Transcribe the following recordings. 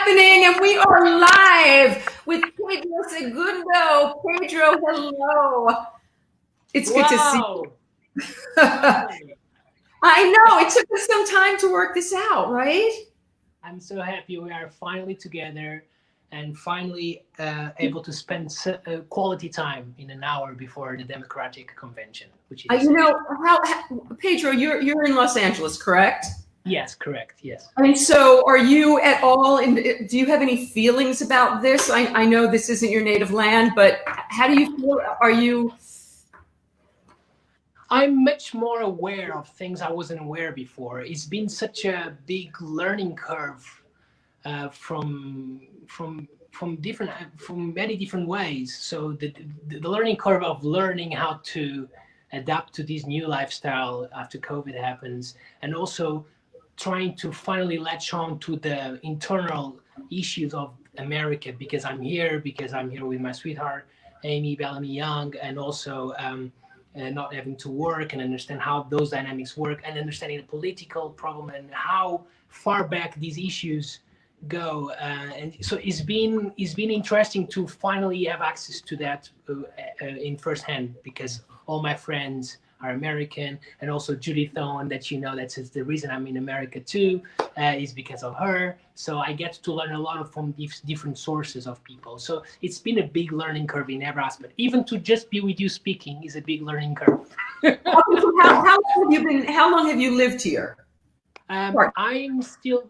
happening, and we are live with Pedro Segundo. Pedro, hello. It's good to see you. I know, it took us some time to work this out, right? I'm so happy we are finally together and finally able to spend quality time in an hour before the Democratic Convention, which is Pedro, you're in Los Angeles, correct? Yes, correct. Yes. And so are you at all do you have any feelings about this? I know this isn't your native land, but how do you feel? I'm much more aware of things I wasn't aware before. It's been such a big learning curve from many different ways. So the learning curve of learning how to adapt to this new lifestyle after COVID happens, and also trying to finally latch on to the internal issues of America, because I'm here with my sweetheart, Amy Bellamy Young, and also not having to work and understand how those dynamics work, and understanding the political problem and how far back these issues go. And so it's been interesting to finally have access to that in firsthand, because all my friends are American, and also Judith Owen, that that's the reason I'm in America too, is because of her. So I get to learn a lot from different sources of people. So it's been a big learning curve in every aspect. Even to just be with you speaking is a big learning curve. How long have you lived here? I'm still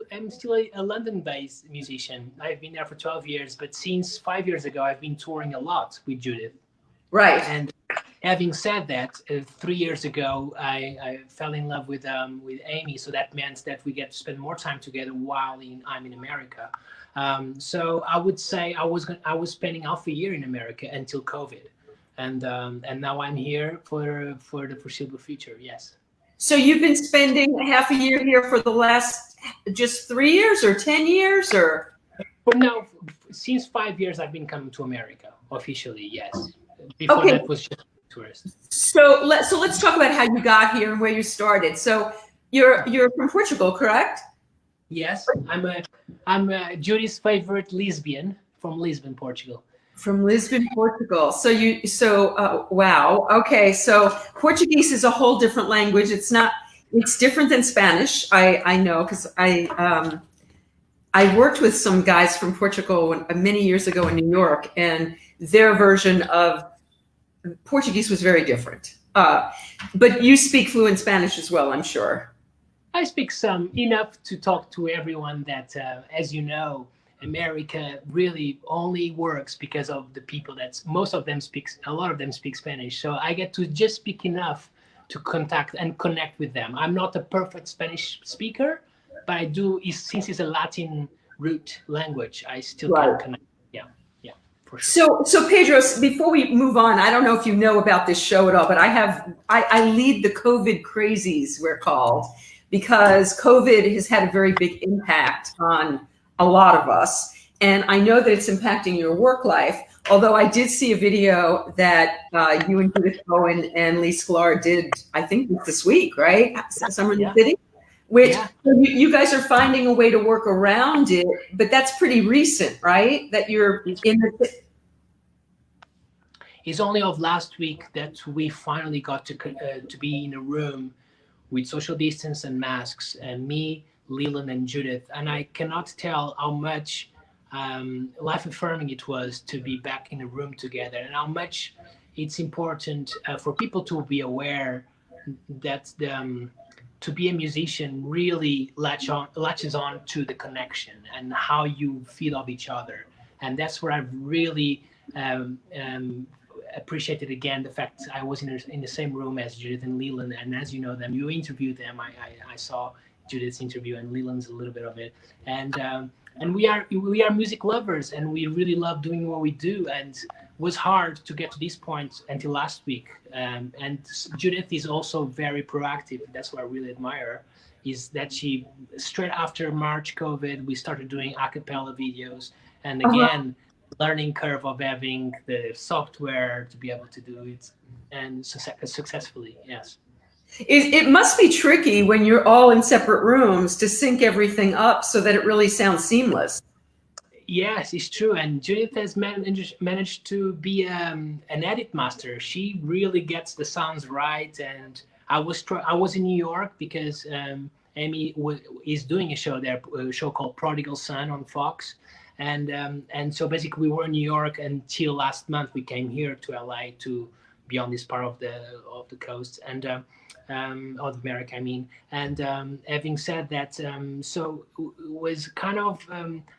a London-based musician. I've been there for 12 years, but since 5 years ago, I've been touring a lot with Judith. Right. And having said that, 3 years ago, I fell in love with Amy. So that meant that we get to spend more time together while I'm in America. So I would say I was spending half a year in America until COVID, and now I'm here for the foreseeable future. Yes. So you've been spending half a year here for the last just 3 years or 10 years, or? Well, no, since 5 years I've been coming to America officially. Yes. Before that was just tourist. So let's talk about how you got here and where you started. So you're from Portugal, correct? Yes, I'm Judy's favorite lesbian from Lisbon, Portugal. From Lisbon, Portugal. Wow. Okay. So Portuguese is a whole different language. It's different than Spanish. I know, because I worked with some guys from Portugal many years ago in New York, and their version of Portuguese was very different. But you speak fluent Spanish as well, I'm sure. I speak some, enough to talk to everyone that, as you know, America really only works because of the people a lot of them speak Spanish. So I get to just speak enough to contact and connect with them. I'm not a perfect Spanish speaker, but I do, since it's a Latin root language, I still can connect. Yeah, for sure. So Pedro, before we move on, I don't know if you know about this show at all, but I lead the COVID crazies, we're called, because COVID has had a very big impact on a lot of us. And I know that it's impacting your work life, although I did see a video that you and Judith Owen and Lee Sklar did, I think this week, right? Summer in the City? Which you guys are finding a way to work around it, but that's pretty recent, right? That you're in the... It's only of last week that we finally got to be in a room with social distance and masks, and me, Leland, and Judith. And I cannot tell how much life affirming it was to be back in a room together, and how much it's important for people to be aware that to be a musician really latches on to the connection and how you feel of each other. And that's where I've really appreciated again the fact I was in the same room as Judith and Leland. And as you know them, you interviewed them. I saw Judith's interview and Leland's a little bit of it. And we are music lovers, and we really love doing what we do. And it was hard to get to this point until last week. And Judith is also very proactive. That's what I really admire, is that she, straight after March COVID, we started doing a cappella videos. And again, learning curve of having the software to be able to do it, and successfully, yes. It must be tricky when you're all in separate rooms to sync everything up so that it really sounds seamless. Yes, it's true. And Judith has managed to be an edit master. She really gets the sounds right. And I was in New York because Amy is doing a show there, a show called Prodigal Son on Fox. And so basically we were in New York until last month. We came here to LA to be on this part of the coast of America, I mean. And having said that, so it was kind of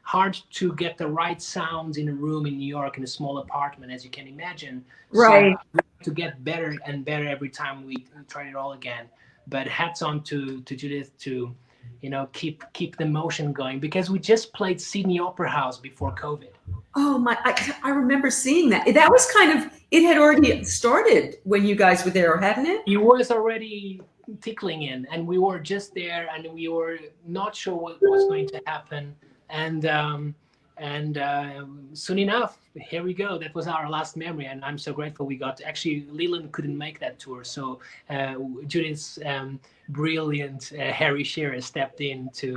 hard to get the right sounds in a room in New York in a small apartment, as you can imagine. Right. So to get better and better every time we tried it all again. But hats on to Judith to, keep the motion going, because we just played Sydney Opera House before COVID. Oh my! I remember seeing that. That was it had already started when you guys were there, hadn't it? It was already tickling in, and we were just there, and we were not sure what was going to happen. And soon enough, here we go. That was our last memory, and I'm so grateful we got. Actually, Leland couldn't make that tour, so Judith's brilliant Harry Shearer stepped in to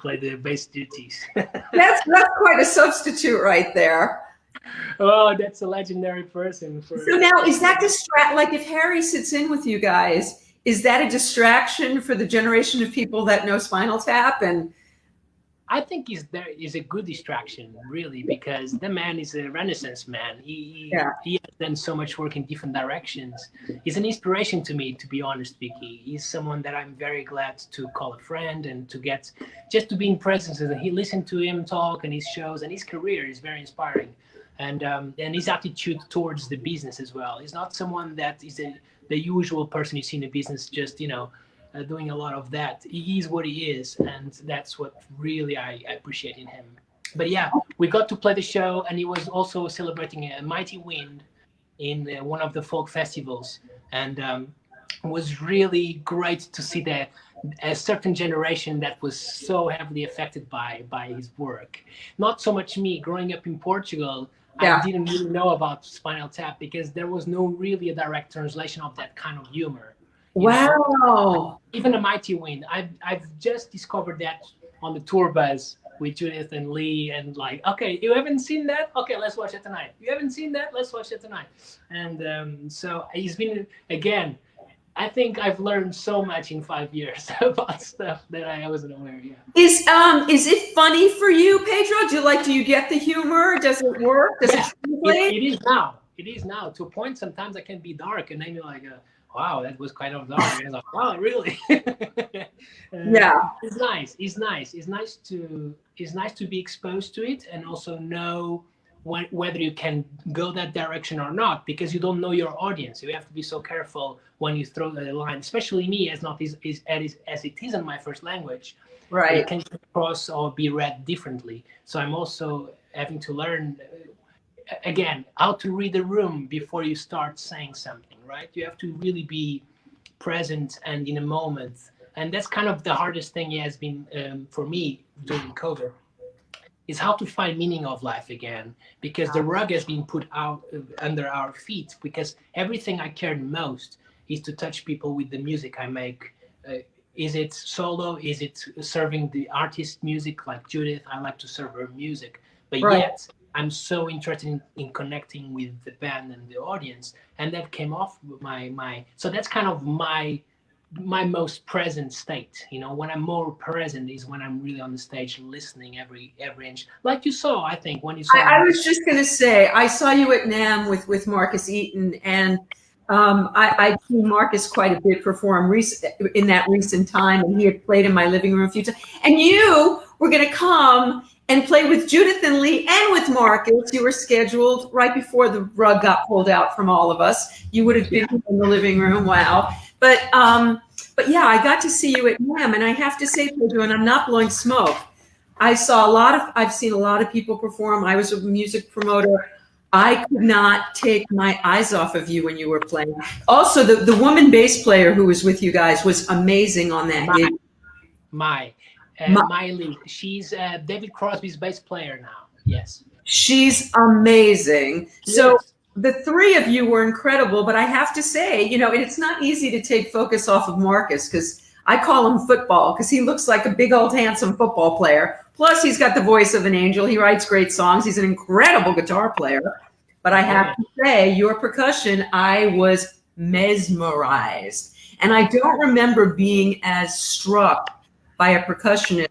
play the bass duties. That's quite a substitute right there. Oh, that's a legendary person. So now, is that like if Harry sits in with you guys, is that a distraction for the generation of people that know Spinal Tap? And I think there is a good distraction, really, because the man is a Renaissance man. He has done so much work in different directions. He's an inspiration to me, to be honest, Vicky. He's someone that I'm very glad to call a friend and to get just to be in presence. And he listened to him talk and his shows, and his career is very inspiring. And his attitude towards the business as well. He's not someone that is the usual person you see in the business, just doing a lot of that. He is what he is, and that's what really I appreciate in him. But yeah, we got to play the show, and he was also celebrating a Mighty Wind in one of the folk festivals, and it was really great to see that a certain generation that was so heavily affected by his work. Not so much me. Growing up in Portugal, I didn't really know about Spinal Tap because there was no really a direct translation of that kind of humor. Wow. Even a Mighty Wind. I've just discovered that on the tour bus with Judith and Lee, and like, okay, you haven't seen that? Okay, let's watch it tonight. You haven't seen that? Let's watch it tonight. And so it's been, again, I think I've learned so much in 5 years about stuff that I wasn't aware of. Yeah. Is it funny for you, Pedro? Do you get the humor? Does it work? Does it translate? It is now. It is now. To a point, sometimes I can be dark, and then you're like, wow, that was kind of dark. And I was like, wow, really? Yeah. It's nice. It's nice. It's nice to be exposed to it and also know whether you can go that direction or not, because you don't know your audience. You have to be so careful when you throw the line, especially me, as it isn't my first language. Right. It can come across or be read differently. So I'm also having to learn, again, how to read the room before you start saying something, right? You have to really be present and in a moment. And that's kind of the hardest thing has been for me during COVID, is how to find meaning of life again, because the rug has been put out under our feet, because everything I cared most is to touch people with the music I make. Is it solo? Is it serving the artist music like Judith? I like to serve her music, but yet I'm so interested in connecting with the band and the audience, and that came off with my. So that's kind of my most present state. When I'm more present is when I'm really on the stage listening every inch, like you saw, I think, when you saw. I was just going to say, I saw you at NAMM with Marcus Eaton, and I've seen Marcus quite a bit perform in that recent time, and he had played in my living room a few times. And you were going to come and play with Judith and Lee and with Marcus. You were scheduled right before the rug got pulled out from all of us. You would have been in the living room. Wow. But yeah, I got to see you at NAMM, and I have to say, Pedro, and I'm not blowing smoke, I've seen a lot of people perform. I was a music promoter. I could not take my eyes off of you when you were playing. Also, the woman bass player who was with you guys was amazing on that gig. Miley. She's David Crosby's bass player now. Yes. She's amazing. Yes. So the three of you were incredible, but I have to say, it's not easy to take focus off of Marcus, because I call him football, because he looks like a big old handsome football player Plus, he's got the voice of an angel. He writes great songs. He's an incredible guitar player. But I have to say, your percussion, I was mesmerized. And I don't remember being as struck by a percussionist.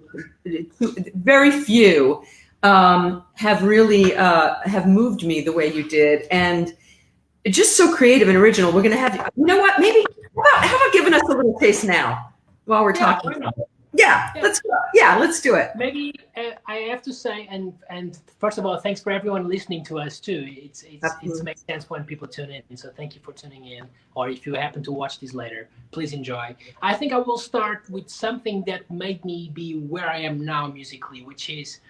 Very few have really have moved me the way you did. And just so creative and original. We're going to have, you know what, maybe, how about giving us a little taste now while we're talking? Yeah, let's do it. Maybe I have to say, and first of all, thanks for everyone listening to us too. It makes sense when people tune in. So thank you for tuning in. Or if you happen to watch this later, please enjoy. I think I will start with something that made me be where I am now musically, which is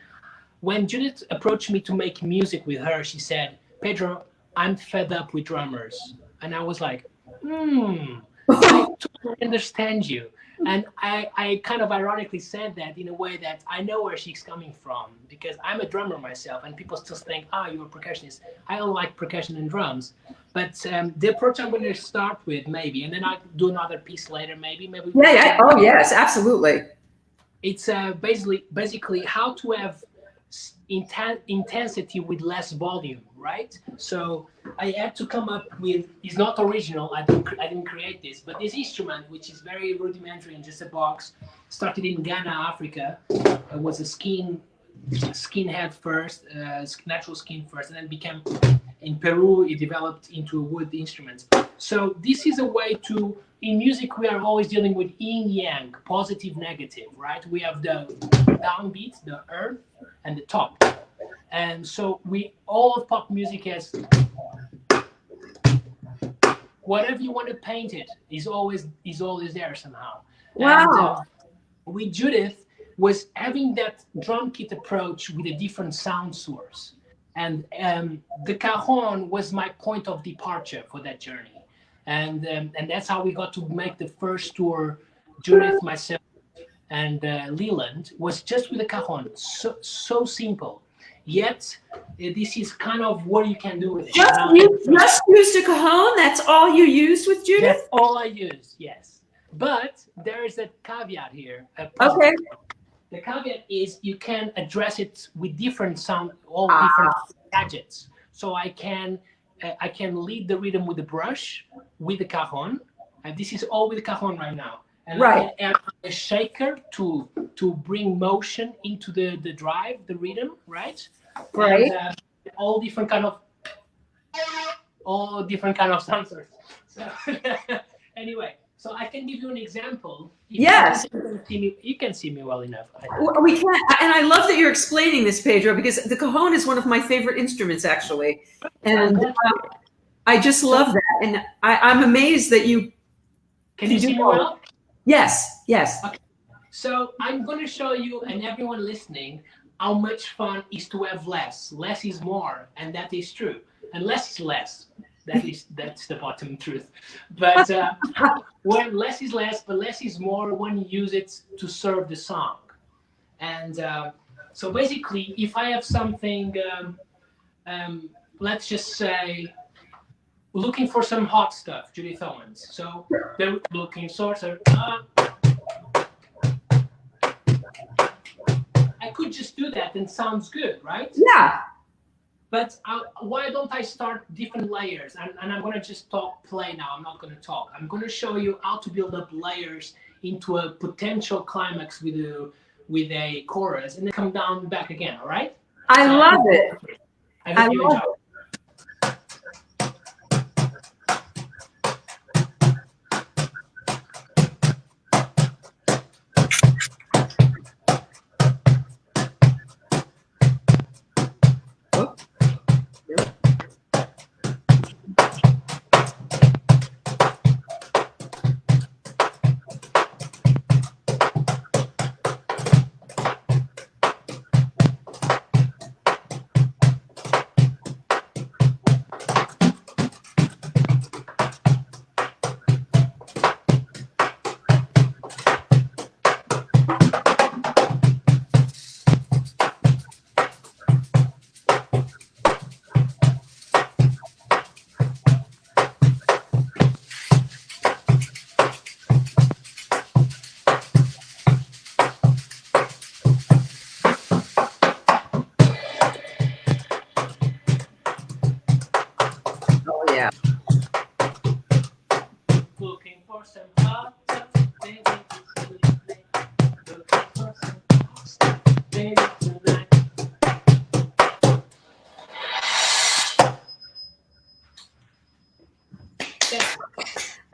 when Judith approached me to make music with her. She said, "Pedro, I'm fed up with drummers," and I was like, I totally understand you. And I kind of ironically said that in a way that I know where she's coming from, because I'm a drummer myself, and people still think, you're a percussionist. I don't like percussion and drums. But the approach I'm going to start with, maybe, and then I'll do another piece later, maybe. Yeah. Oh, yes, absolutely. It's basically how to have intensity with less volume, right? So I had to come up with, it's not original, I didn't create this, but this instrument, which is very rudimentary and just a box, started in Ghana, Africa. It was a skinhead first, natural skin first, and then became, in Peru, it developed into a wood instrument. So this is a way to, in music, we are always dealing with yin yang, positive, negative, right? We have the downbeat, the earth, and the top. And so all of pop music has, whatever you want to paint it is always there somehow. Wow. And with Judith was having that drum kit approach with a different sound source. And the cajon was my point of departure for that journey. And that's how we got to make the first tour. Judith, myself, and Leland was just with the cajon. So simple. Yet this is kind of what you can do with it. Just used a cajon? That's all you used with Judith? That's all I used, yes. But there is a caveat here. Okay. The caveat is you can address it with different sound, all different gadgets. So I can lead the rhythm with the brush, with the cajon, and this is all with the cajon right now. And right. I can add a shaker to bring motion into the drive, the rhythm, right? Right. And, all different kind of sensors. So anyway, so I can give you an example. Yes. You can see me well enough. We can, and I love that you're explaining this, Pedro, because the cajon is one of my favorite instruments, actually, and I just love that, and I'm amazed that you. Can you see me well? Yes. Okay. So I'm going to show you and everyone listening how much fun is to have less. Less is more, and that is true. And less is less. That's the bottom truth. But when less is less, but less is more when you use it to serve the song. And so basically, if I have something, let's just say, looking for some hot stuff, Judith Owens. So they're looking sort of. I could just do that and sounds good, right? Yeah. But why don't I start different layers? And I'm going to just play now. I'm not going to talk. I'm going to show you how to build up layers into a potential climax with a chorus, and then come down back again. All right? I love it. I hope you enjoy.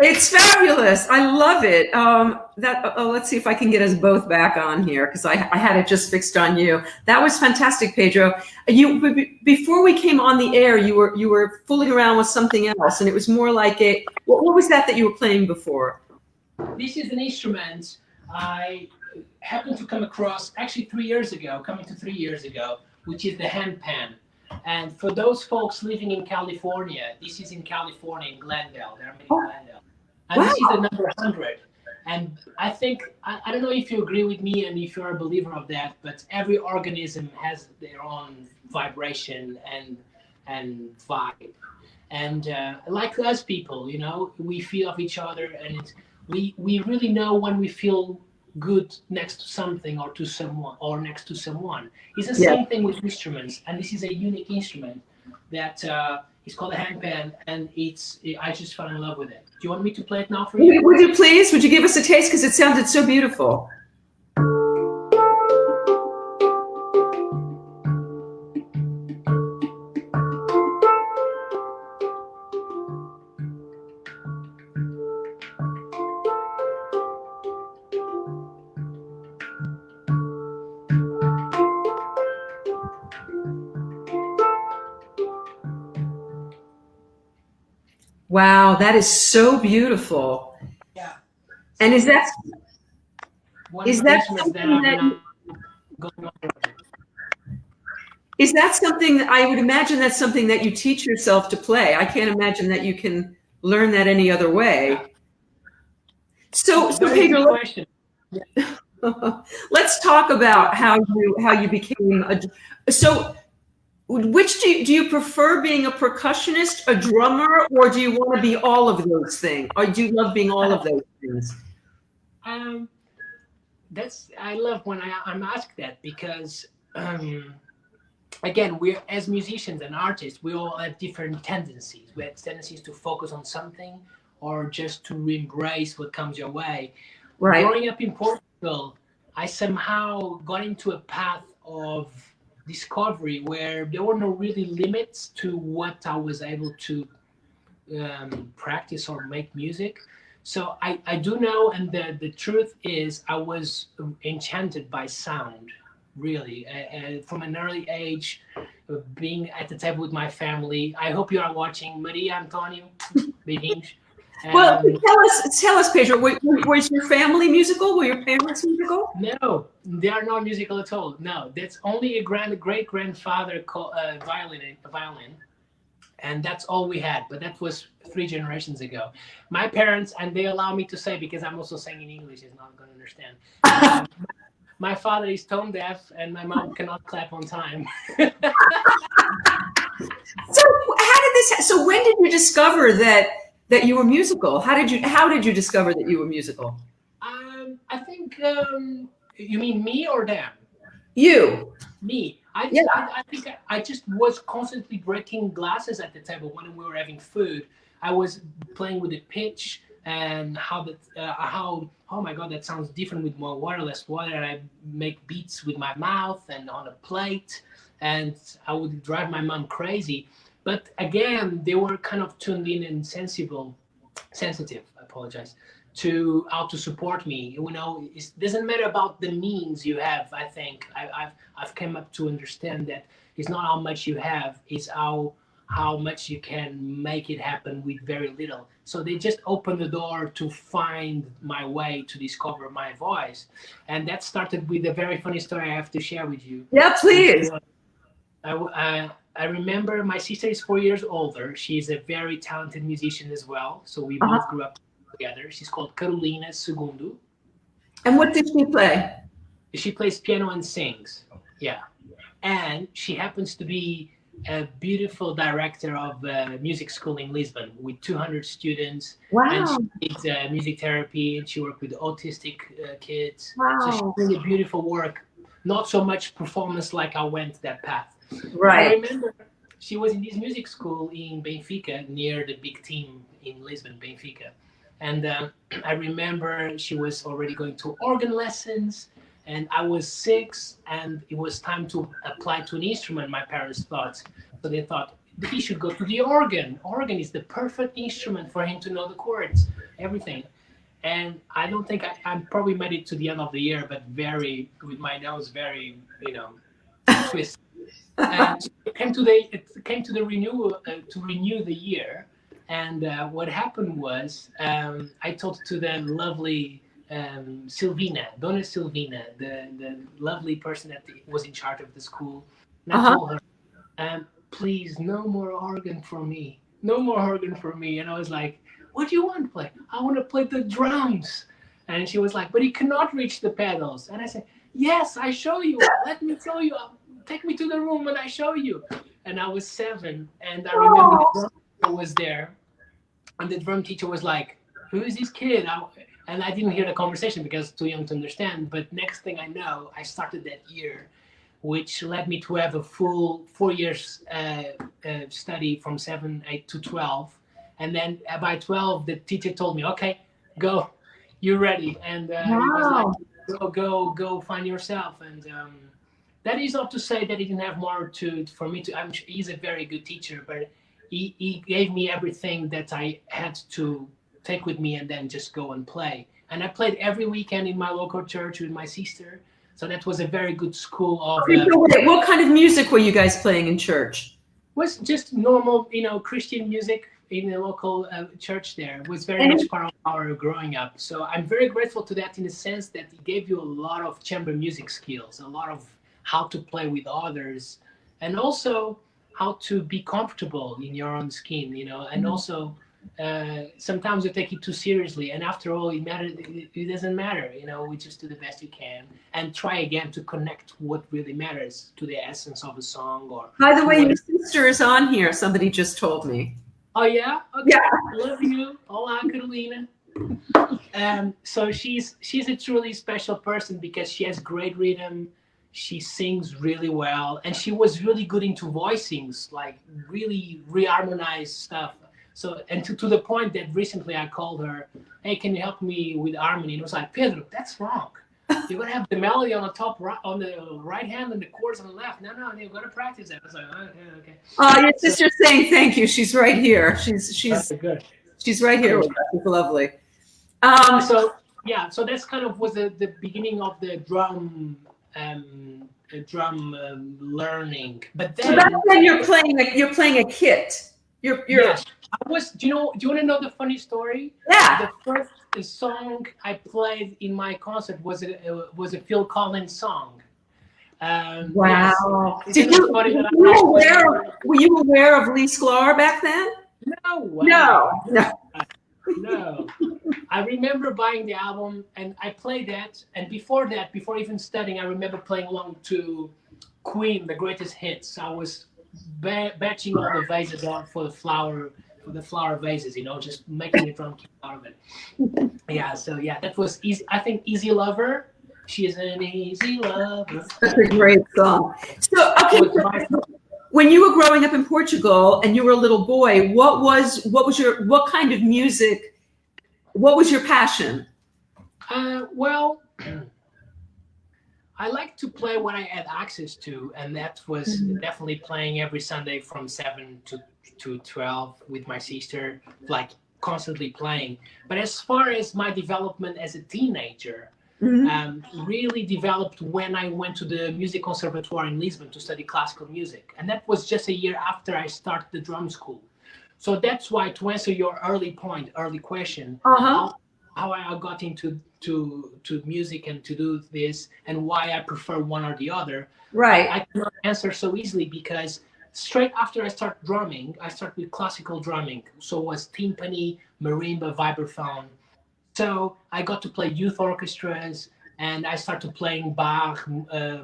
It's fabulous. I love it. Let's see if I can get us both back on here because I had it just fixed on you. That was fantastic, Pedro. Before we came on the air, you were fooling around with something else, and it was more like a what was that you were playing before? This is an instrument I happened to come across actually 3 years ago, coming to 3 years ago, which is the handpan. And for those folks living in California, this is in California, in Glendale. They're in Glendale. And Wow. This is the number 100. And I think, I don't know if you agree with me and if you're a believer of that, but every organism has their own vibration and vibe. And like us people, you know, we feel of each other, and we really know when we feel good next to something or to someone or next to someone. It's the same thing with instruments, and this is a unique instrument that is called a handpan, and I just fell in love with it. Do you want me to play it now for you? Would you please? Would you give us a taste because it sounded so beautiful? Wow, that is so beautiful. Yeah. And is that something that I would imagine that's something that you teach yourself to play? I can't imagine that you can learn that any other way. So Pedro, question. let's talk about how you became so. Which do you prefer, being a percussionist, a drummer, or do you want to be all of those things? Or do you love being all of those things? I love when I'm asked that because, again, we're as musicians and artists, we all have different tendencies. We have tendencies to focus on something or just to embrace what comes your way. Right. Growing up in Portugal, I somehow got into a path of discovery where there were no really limits to what I was able to practice or make music. So I do know, and the truth is I was enchanted by sound, really, from an early age, being at the table with my family. I hope you are watching. Maria, Antonio, beijinhos. Well, tell us, Pedro, was your family musical? Were your parents musical? No, they are not musical at all. No, that's only a great-grandfather violin, and that's all we had. But that was 3 generations ago. My parents, and they allow me to say, because I'm also saying in English, is not going to understand. My father is tone deaf, and my mom cannot clap on time. So when did you discover that you were musical? How did you discover that you were musical? I think you mean me or them? You. Me. I think I just was constantly breaking glasses at the table when we were having food. I was playing with the pitch and how oh my god, that sounds different with more water, less water. And I make beats with my mouth and on a plate, and I would drive my mom crazy. But again, they were kind of tuned in and sensitive, I apologize, to how to support me. You know, it doesn't matter about the means you have. I think I've come up to understand that it's not how much you have, it's how much you can make it happen with very little. So they just opened the door to find my way to discover my voice. And that started with a very funny story I have to share with you. Yeah, please. I remember my sister is 4 years older. She's a very talented musician as well. So we both grew up together. She's called Carolina Segundo. And what did she play? She plays piano and sings. Yeah. And she happens to be a beautiful director of a music school in Lisbon with 200 students. Wow. And she did music therapy, and she worked with autistic kids. Wow. So she's doing a beautiful work. Not so much performance like I went that path. Right. I remember she was in this music school in Benfica, near the big team in Lisbon, Benfica. And I remember she was already going to organ lessons, and I was 6, and it was time to apply to an instrument, my parents thought. So they thought, he should go to the organ. Organ is the perfect instrument for him to know the chords, everything. And I don't think I probably made it to the end of the year, but very with my nose very, twisted. And it came to the renewal to renew the year. And what happened was I talked to the lovely Silvina, Donna Silvina, the lovely person that was in charge of the school. And I told her, please, no more organ for me. No more organ for me. And I was like, what do you want to play? I want to play the drums. And she was like, but you cannot reach the pedals. And I said, yes, I show you. Let me show you. Take me to the room and I show you. And I was 7. And I remember the drum teacher was there. And the drum teacher was like, who is this kid? And I didn't hear the conversation because I was too young to understand. But next thing I know, I started that year, which led me to have a full 4 years study from 7, 8 to 12. And then by 12, the teacher told me, okay, go, you're ready. And he was like, go find yourself. And that is not to say that he didn't have more for me to, he's a very good teacher, but he gave me everything that I had to take with me and then just go and play. And I played every weekend in my local church with my sister. So that was a very good school of... What kind of music were you guys playing in church? Was just normal, Christian music in the local church there. It was very much part of our growing up. So I'm very grateful to that in the sense that it gave you a lot of chamber music skills, a lot of how to play with others, and also how to be comfortable in your own skin, and also sometimes you take it too seriously, and after all, it doesn't matter, we just do the best you can and try again to connect what really matters to the essence of a song. Or by the way, your sister is on here, somebody just told me. Oh yeah? Okay. Yeah. Love you. Hola, Carolina. So she's a truly special person because she has great rhythm. She sings really well, and she was really good into voicings, like really reharmonized stuff. So, and to the point that recently I called her, hey, can you help me with harmony? And it was like, Pedro, that's wrong. You're gonna have the melody on the top right, on the right hand and the chords on the left. No, you're gonna practice that. I was like, okay. Your sister's saying thank you. She's right here. She's good. She's right here with us. It's lovely. So that's kind of was the beginning of the drum learning. But then, so that's when you're playing a kit. Yes. Do you want to know the funny story? Yeah. The first song I played in my concert was a Phil Collins song. Wow. Yes. Were you aware of Lee Sklar back then? No. Wow. No. I remember buying the album and I played that. And before even studying, I remember playing along to Queen, the greatest hits. I was batching all the vases out for the flower vases, just making a drum kit out of it. Yeah, so that was easy. I think Easy Lover. She is an easy lover. That's a great song. So, okay, when you were growing up in Portugal and you were a little boy, what kind of music? What was your passion? Well, I like to play what I had access to, and that was definitely playing every Sunday from 7 to 12 with my sister, like constantly playing. But as far as my development as a teenager, really developed when I went to the Music Conservatoire in Lisbon to study classical music. And that was just a year after I started the drum school. So that's why, to answer your early question, how I got into music and to do this and why I prefer one or the other. Right. I cannot answer so easily because straight after I started drumming, I started with classical drumming. So it was timpani, marimba, vibraphone. So I got to play youth orchestras and I started playing Bach,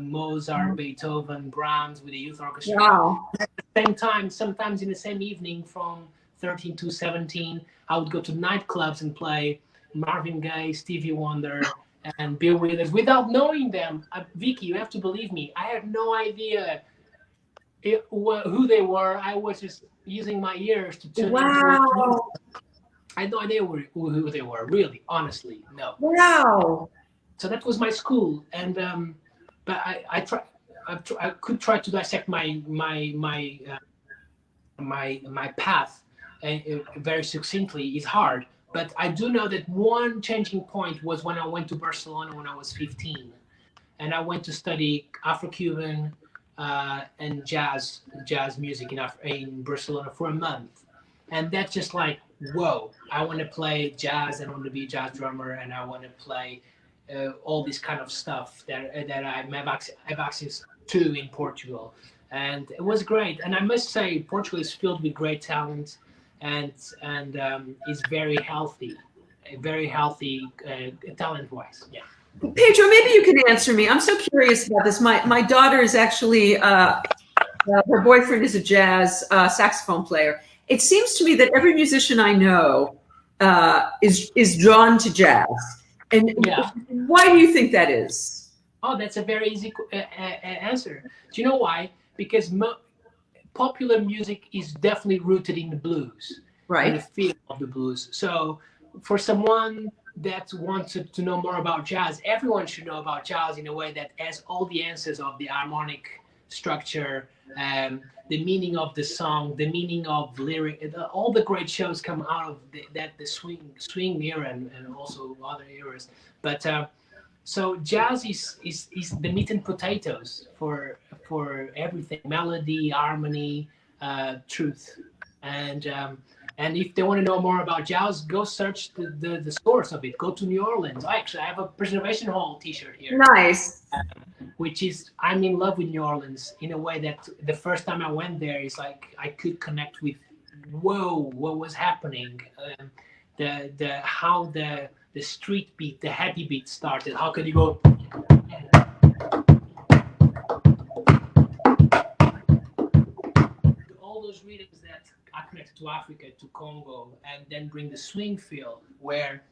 Mozart, Beethoven, Brahms with the youth orchestra. Wow. At the same time, sometimes in the same evening from 13 to 17, I would go to nightclubs and play Marvin Gaye, Stevie Wonder, and Bill Withers without knowing them. Vicky, you have to believe me. I had no idea who they were. I was just using my ears to tune into it. I had no idea who they were, really, honestly, no. Wow. So that was my school, and but I could try to dissect my my path very succinctly is hard. But I do know that one changing point was when I went to Barcelona when I was 15, and I went to study Afro-Cuban and jazz music in Barcelona for a month, and that's just like, whoa! I want to play jazz, and I want to be a jazz drummer, and I want to play all this kind of stuff that I have access to in Portugal, and it was great. And I must say, Portugal is filled with great talent, and is very healthy talent wise. Yeah. Pedro, maybe you can answer me. I'm so curious about this. My daughter is actually her boyfriend is a jazz saxophone player. It seems to me that every musician I know is drawn to jazz. And Yeah. why do you think that is? Oh, that's a very easy answer. Do you know why? Because popular music is definitely rooted in the blues and the Right. feel of the blues. So, for someone that wants to know more about jazz, everyone should know about jazz in a way that has all the answers of the harmonic structure, the meaning of the song, the meaning of lyric. All the great shows come out of the swing era and also other eras. But so jazz is the meat and potatoes for everything: melody, harmony, truth, and if they want to know more about jazz, go search the source of it. Go to New Orleans. Actually, I have a Preservation Hall T-shirt here, Nice. which is I'm in love with New Orleans in a way that the first time I went there is like I could connect with, whoa, what was happening, the how the street beat, the happy beat started. How can you go? All those rhythms that are connected to Africa, to Congo, and then bring the swing feel where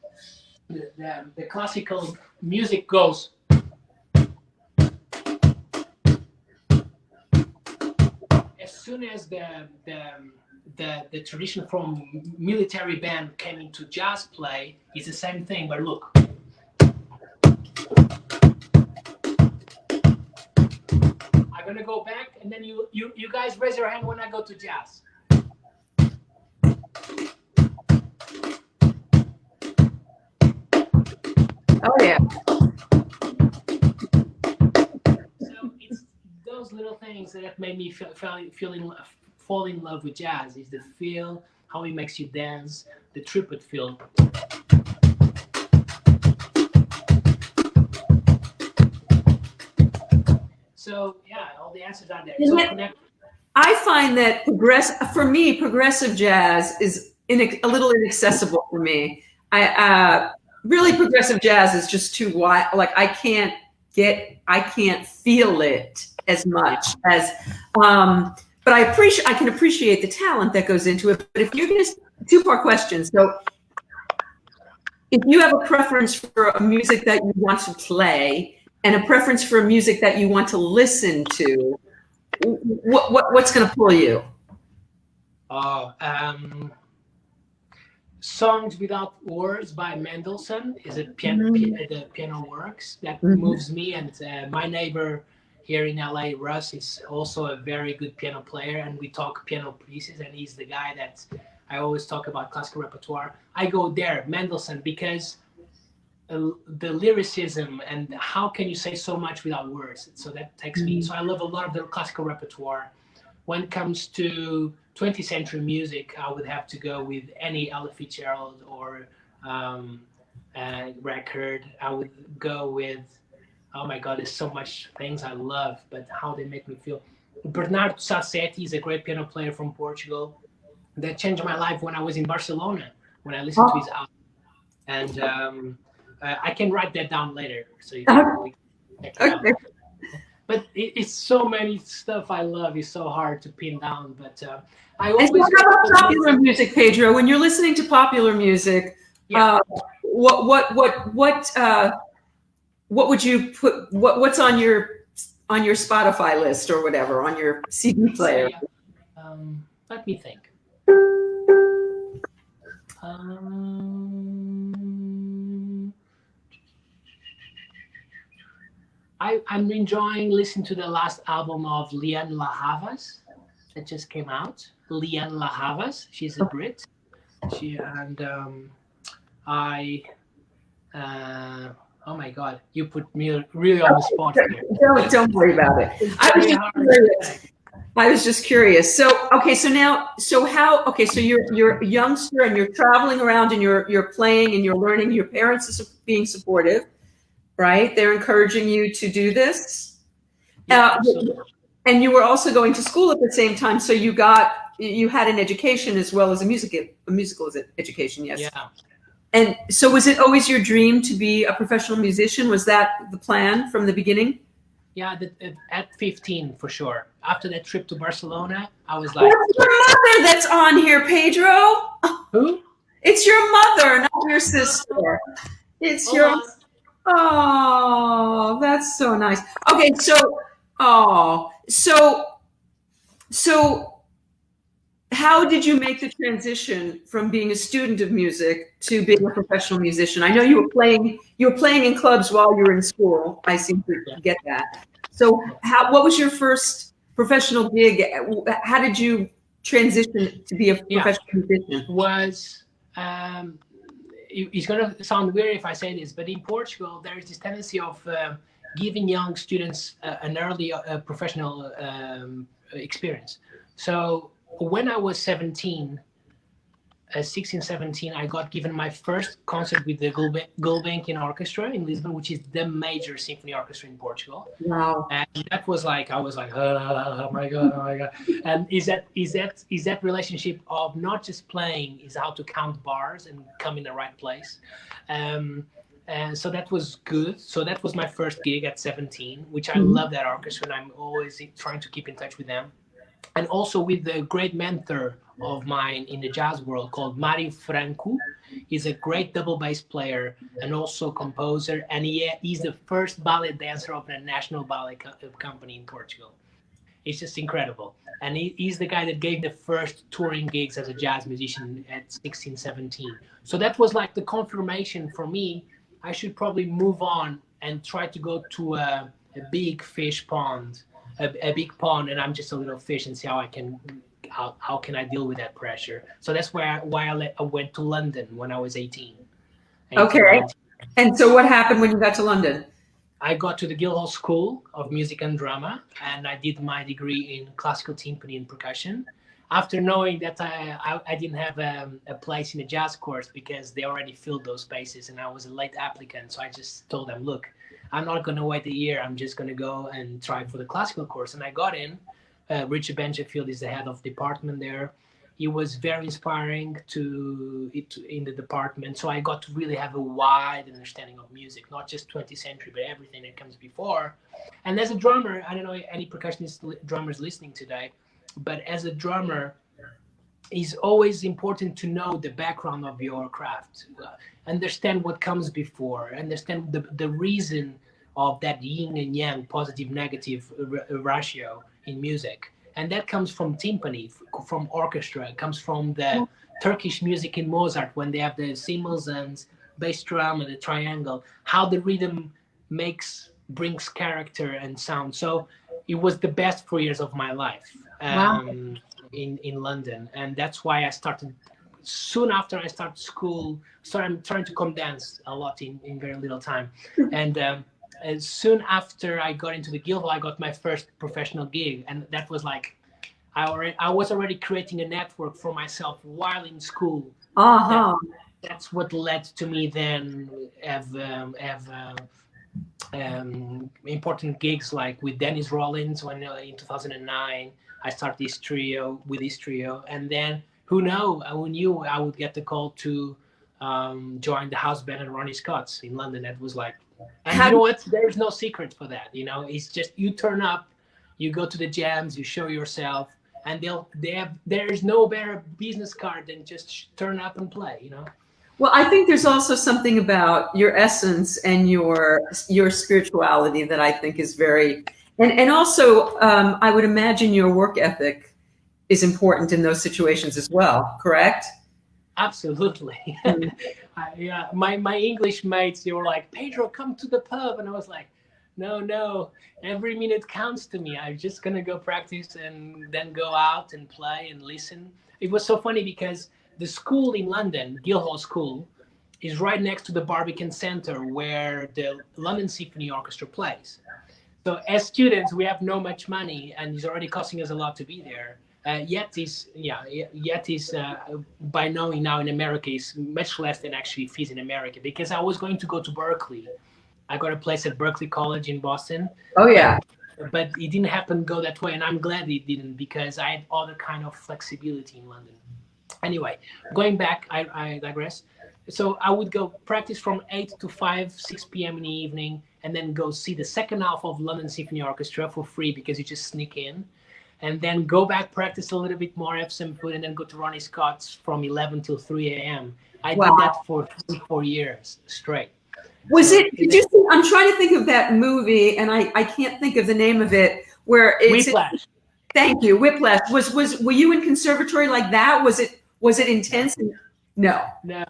the classical music goes. As soon as the tradition from military band came into jazz play, it's the same thing. But look, I'm gonna go back, and then you guys raise your hand when I go to jazz. Oh yeah. So it's those little things that have made me fall in love with jazz. Is the feel, how it makes you dance, the trumpet feel. So yeah, all the answers are there. And So yet, connect. I find that for me, progressive jazz is a little inaccessible for me. Really progressive jazz is just too wide. Like I can't feel it as Yeah. much as. But I can appreciate the talent that goes into it. But if you're going to two-part question, so if you have a preference for a music that you want to play and a preference for a music that you want to listen to, what's going to pull you? Oh, Songs Without Words by Mendelssohn is the piano works that moves me. And my neighbor here in LA, Russ, is also a very good piano player, and we talk piano pieces. And he's the guy that I always talk about classical repertoire. I go there, Mendelssohn, because the lyricism and how can you say so much without words. So that takes me. So I love a lot of the classical repertoire. When it comes to 20th century music, I would have to go with any Ella Fitzgerald or record. I would go with, oh my God, there's so much things I love, but how they make me feel. Bernardo Sassetti is a great piano player from Portugal that changed my life when I was in Barcelona, when I listened to his album. And I can write that down later so you can check it out. Okay. But it's so many stuff I love. It's so hard to pin down. But I And always so how about popular music, Pedro? When you're listening to popular music, Yeah. What would you put? What's on your Spotify list or whatever on your CD player? Let me think. I'm enjoying listening to the last album of Lianne La Havas. that just came out. Lianne La Havas, she's a Brit. I. Oh my God, you put me really on the spot here. Don't worry about it. It's I was very just hard to curious. say. I was just curious. So, okay, so now, so how, okay, so you're a youngster and you're traveling around and you're playing and you're learning. Your parents are being supportive, right? They're encouraging you to do this. Yeah, absolutely. And you were also going to school at the same time, so you had an education as well as a musical education, yes. Yeah. And so, was it always your dream to be a professional musician? Was that the plan from the beginning? Yeah, at 15 for sure. After that trip to Barcelona, I was like, That's your mother that's on here, Pedro. who? It's your mother, not your sister. It's Hold your. on. Oh, that's so nice. Okay, so how did you make the transition from being a student of music to being a professional musician? I know you were playing in clubs while you were in school. I seem to get that. So what was your first professional gig? How did you transition to be a professional musician? Was it's going to sound weird if I say this, but in Portugal, there is this tendency of giving young students an early professional experience. So when I was 16, 17, I got given my first concert with the Gulbenkian Orchestra in Lisbon, which is the major symphony orchestra in Portugal. Wow. And that was like, I was like, oh my God. And is that relationship of not just playing, is how to count bars and come in the right place. And so that was good. So that was my first gig at 17, which I love that orchestra, and I'm always trying to keep in touch with them. And also with the great mentor of mine in the jazz world called Mário Franco. He's a great double bass player and also composer, and he's the first ballet dancer of the National Ballet Company in Portugal. It's just incredible. And he's the guy that gave the first touring gigs as a jazz musician at 16, 17. So that was like the confirmation for me. I should probably move on and try to go to a big fish pond, a big pond, and I'm just a little fish, and see how can I deal with that pressure. So that's why I went to London when I was 18. Okay. 19. And so what happened when you got to London? I got to the Guildhall School of Music and Drama, and I did my degree in classical timpani and percussion. After knowing that I didn't have a place in a jazz course because they already filled those spaces and I was a late applicant, so I just told them, look, I'm not going to wait a year. I'm just going to go and try for the classical course. And I got in. Richard Benjafield is the head of department there. He was very inspiring in the department. So I got to really have a wide understanding of music, not just 20th century, but everything that comes before. And as a drummer, I don't know any percussionist drummers listening today, but as a drummer, it's always important to know the background of your craft, understand what comes before, understand the reason of that yin and yang, positive, negative ratio in music. And that comes from timpani, from orchestra. It comes from the Turkish music in Mozart when they have the cymbals and bass drum and the triangle, how the rhythm brings character and sound. So it was the best 4 years of my life. In London, and that's why I started soon after I started school. So I'm trying to condense a lot in very little time. And as soon after I got into the Guildhall, I got my first professional gig, and that was like I was already creating a network for myself while in school. That's what led to me then have important gigs like with Dennis Rollins when in 2009. I started this trio, and then who knew I would get the call to join the house band at Ronnie Scott's in London. That was like, and you know what? There's no secret for that. You know, it's just you turn up, you go to the jams, you show yourself, and there's no better business card than just turn up and play. You know. Well, I think there's also something about your essence and your spirituality that I think is very. And also, I would imagine your work ethic is important in those situations as well, correct? Absolutely. My English mates, they were like, Pedro, come to the pub. And I was like, no. Every minute counts to me. I'm just gonna go practice and then go out and play and listen. It was so funny because the school in London, Guildhall School, is right next to the Barbican Centre where the London Symphony Orchestra plays. So as students, we have no much money, and it's already costing us a lot to be there. Yet is by knowing now in America is much less than actually fees in America, because I was going to go to Berkeley. I got a place at Berkeley College in Boston, Oh but yeah. but it didn't happen go that way, and I'm glad it didn't, because I had other kind of flexibility in London. Anyway, going back, I digress. So I would go practice from 8 to 5, 6 p.m. in the evening, and then go see the second half of London Symphony Orchestra for free because you just sneak in, and then go back, practice a little bit more, have some food, and then go to Ronnie Scott's from 11 till 3 a.m. I did Wow. that for 4 years straight. Was So it? Did you see? I'm trying to think of that movie, and I can't think of the name of it. Where it's Whiplash. Thank you, Whiplash. Were you in conservatory like that? Was it intense? No. No.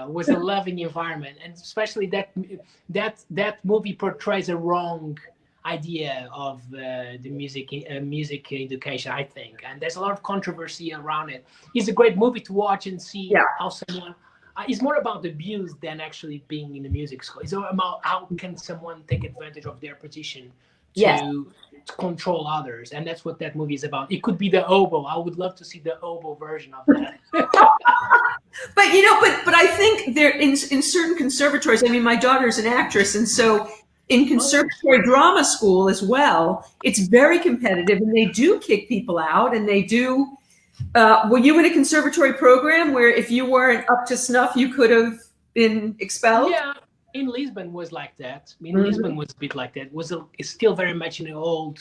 It was a loving environment, and especially that movie portrays a wrong idea of the music education, I think, and there's a lot of controversy around it. It's a great movie to watch and see Yeah. how someone. It's more about abuse than actually being in a music school. It's about how can someone take advantage of their position Yes. to control others, and that's what that movie is about. It could be the oboe. I would love to see the oboe version of that. But but I think there in certain conservatories. I mean, my daughter's an actress, and so in conservatory drama school as well, it's very competitive, and they do kick people out, and they do. Were you in a conservatory program where if you weren't up to snuff, you could have been expelled? Yeah, in Lisbon was like that. Mhm. Lisbon was a bit like that. It's still very much in the old.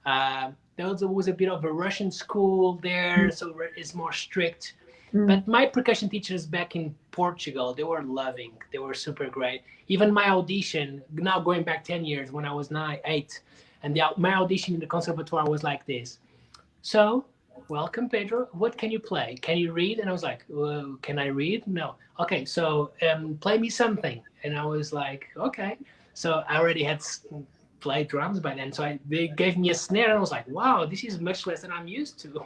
There was a bit of a Russian school there, so it's more strict. Mm. But my percussion teachers back in Portugal, they were loving. They were super great. Even my audition, now going back 10 years when I was 8, and my audition in the conservatoire was like this. So, welcome, Pedro. What can you play? Can you read? And I was like, well, can I read? No. Okay, so play me something. And I was like, okay. So I already had played drums by then. So they gave me a snare, and I was like, wow, this is much less than I'm used to.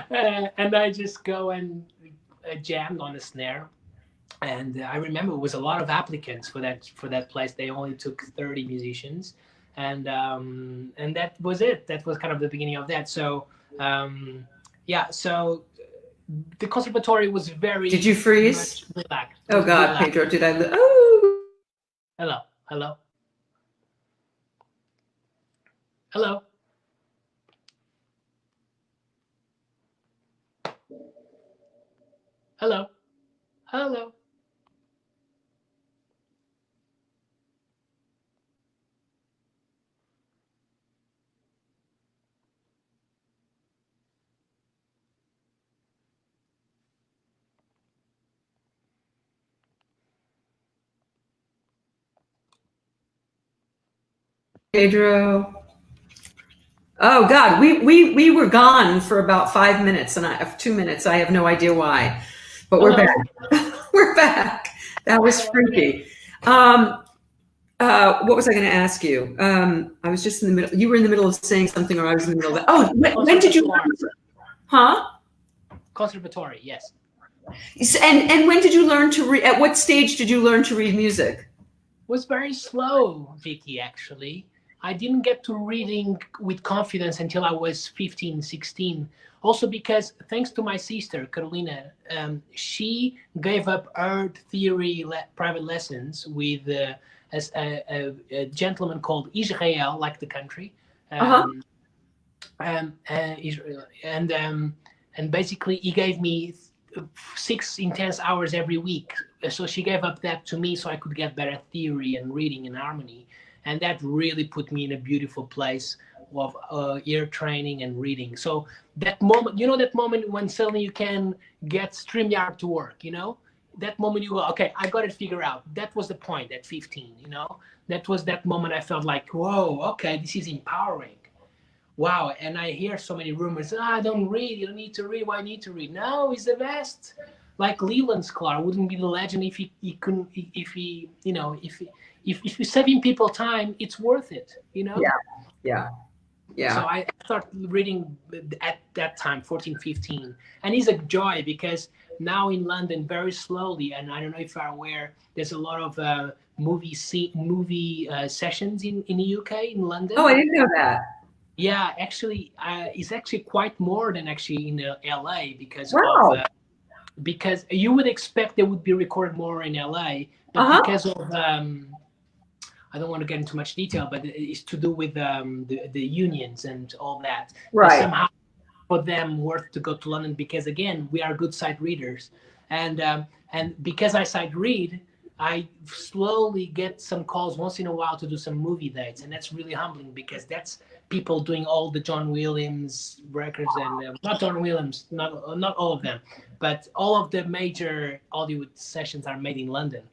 And I just go and jammed on the snare. And I remember it was a lot of applicants for that place. They only took 30 musicians, and that was it. That was kind of the beginning of that. So yeah, so the conservatory was very. Did you freeze? Relaxed. Oh God, Relaxed. Pedro, did I? Oh. Hello. Hello. Hello. Hello. Hello. Pedro. Oh God, we were gone for about 5 minutes, and I have 2 minutes. I have no idea why, but we're Hello. back. We're back. That was freaky. What was I going to ask you? I was just in the middle. You were in the middle of saying something, or I was in the middle of it. Oh, when did you? Huh? Conservatory, yes. And when did you learn to read? At what stage did you learn to read music? Was very slow, Vicky, actually. I didn't get to reading with confidence until I was 15, 16. Also because, thanks to my sister, Carolina, she gave up her theory private lessons with a gentleman called Israel, like the country. Israel. And basically he gave me 6 intense hours every week. So she gave up that to me so I could get better theory and reading and harmony. And that really put me in a beautiful place of ear training and reading. So that moment, that moment when suddenly you can get StreamYard to work, that moment you go, okay, I got it figured out. That was the point at 15, that was that moment I felt like, whoa, okay, this is empowering. Wow. And I hear so many rumors, don't read, you don't need to read. Why need to read? No, he's the best. Like Leland Sklar wouldn't be the legend if he couldn't, if if you're saving people time, it's worth it, you know. Yeah. Yeah. Yeah. So I started reading at that time, 14, 15. And it's a joy because now in London, very slowly, and I don't know if you're aware, there's a lot of movie sessions in the UK, in London. Oh, I didn't know that. Yeah, actually, it's actually quite more than actually in LA because Wow. of because you would expect they would be recorded more in LA, but Uh-huh. because of I don't want to get into much detail, but it's to do with the unions and all that. But Right. somehow for them worth to go to London because again we are good sight readers, and because I sight read, I slowly get some calls once in a while to do some movie dates, and that's really humbling because that's people doing all the John Williams records and not John Williams, not all of them, but all of the major Hollywood sessions are made in London.